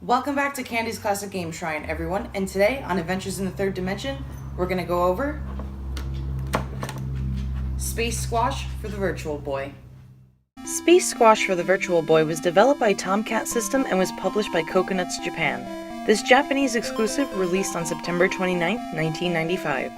Welcome back to Candy's Classic Game Shrine, everyone, and today on Adventures in the Third Dimension, we're going to go over Space Squash for the Virtual Boy. Space Squash for the Virtual Boy was developed by Tomcat System and was published by Coconuts Japan. This Japanese exclusive released on September 29, 1995.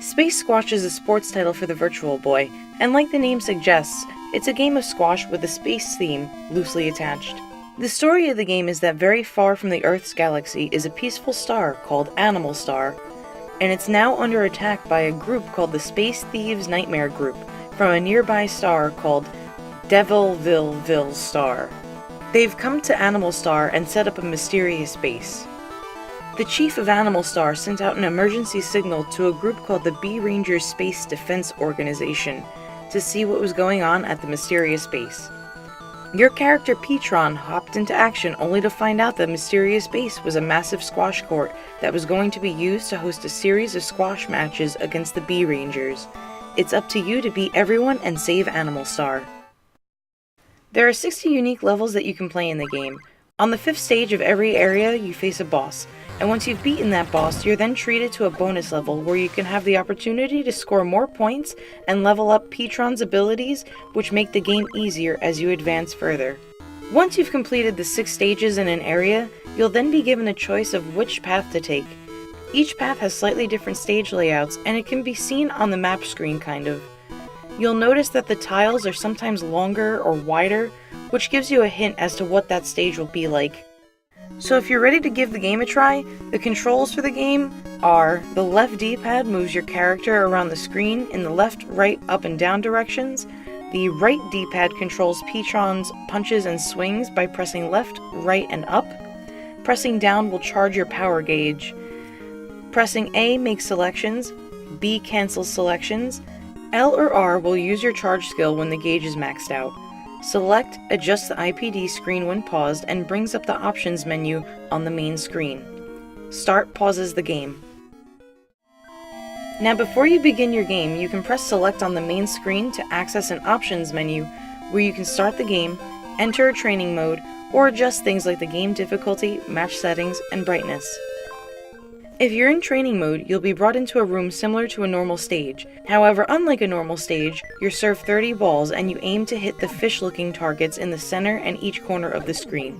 Space Squash is a sports title for the Virtual Boy, and like the name suggests, it's a game of squash with a space theme loosely attached. The story of the game is that very far from the Earth's galaxy is a peaceful star called Animal Star, and it's now under attack by a group called the Space Thieves Nightmare Group from a nearby star called Devilville Star. They've come to Animal Star and set up a mysterious base. The chief of Animal Star sent out an emergency signal to a group called the B Rangers Space Defense Organization to see what was going on at the mysterious base. Your character Petron hopped into action only to find out the mysterious base was a massive squash court that was going to be used to host a series of squash matches against the B Rangers. It's up to you to beat everyone and save Animal Star. There are 60 unique levels that you can play in the game. On the 5th stage of every area, you face a boss, and once you've beaten that boss, you're then treated to a bonus level where you can have the opportunity to score more points and level up Petron's abilities, which make the game easier as you advance further. Once you've completed the 6 stages in an area, you'll then be given a choice of which path to take. Each path has slightly different stage layouts, and it can be seen on the map screen kind of. You'll notice that the tiles are sometimes longer or wider, which gives you a hint as to what that stage will be like. So if you're ready to give the game a try, the controls for the game are: the left D-pad moves your character around the screen in the left, right, up and down directions. The right D-pad controls Petron's punches and swings by pressing left, right, and up. Pressing down will charge your power gauge. Pressing A makes selections, B cancels selections, L or R will use your charge skill when the gauge is maxed out. Select adjusts the IPD screen when paused and brings up the options menu on the main screen. Start pauses the game. Now before you begin your game, you can press select on the main screen to access an options menu where you can start the game, enter a training mode, or adjust things like the game difficulty, match settings, and brightness. If you're in training mode, you'll be brought into a room similar to a normal stage. However, unlike a normal stage, you're served 30 balls and you aim to hit the fish-looking targets in the center and each corner of the screen.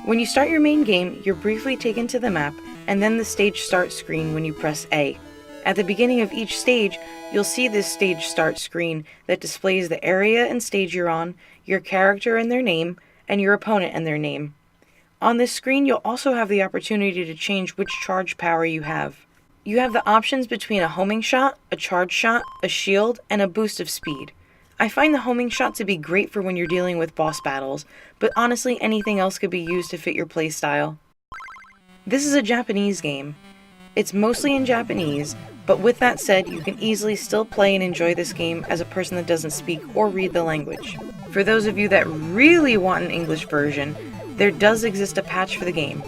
When you start your main game, you're briefly taken to the map, and then the stage start screen when you press A. At the beginning of each stage, you'll see this stage start screen that displays the area and stage you're on, your character and their name, and your opponent and their name. On this screen, you'll also have the opportunity to change which charge power you have. You have the options between a homing shot, a charge shot, a shield, and a boost of speed. I find the homing shot to be great for when you're dealing with boss battles, but honestly anything else could be used to fit your playstyle. This is a Japanese game. It's mostly in Japanese, but with that said, you can easily still play and enjoy this game as a person that doesn't speak or read the language. For those of you that really want an English version, there does exist a patch for the game.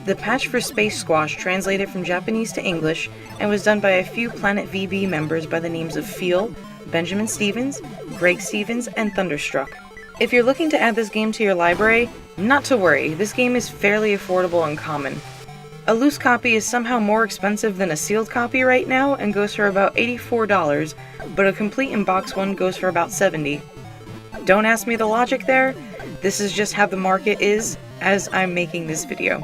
The patch for Space Squash translated from Japanese to English and was done by a few Planet VB members by the names of Feel, Benjamin Stevens, Greg Stevens, and Thunderstruck. If you're looking to add this game to your library, not to worry, this game is fairly affordable and common. A loose copy is somehow more expensive than a sealed copy right now and goes for about $84, but a complete in-box one goes for about $70. Don't ask me the logic there. This is just how the market is as I'm making this video.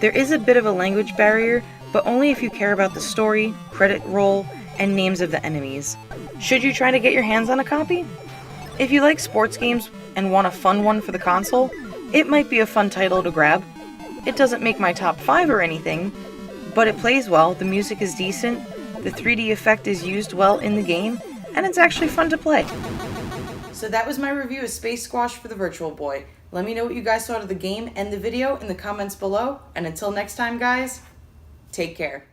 There is a bit of a language barrier, but only if you care about the story, credit roll, and names of the enemies. Should you try to get your hands on a copy? If you like sports games and want a fun one for the console, it might be a fun title to grab. It doesn't make my top 5 or anything, but it plays well, the music is decent, the 3D effect is used well in the game, and it's actually fun to play. So that was my review of Space Squash for the Virtual Boy. Let me know what you guys thought of the game and the video in the comments below. And until next time, guys, take care.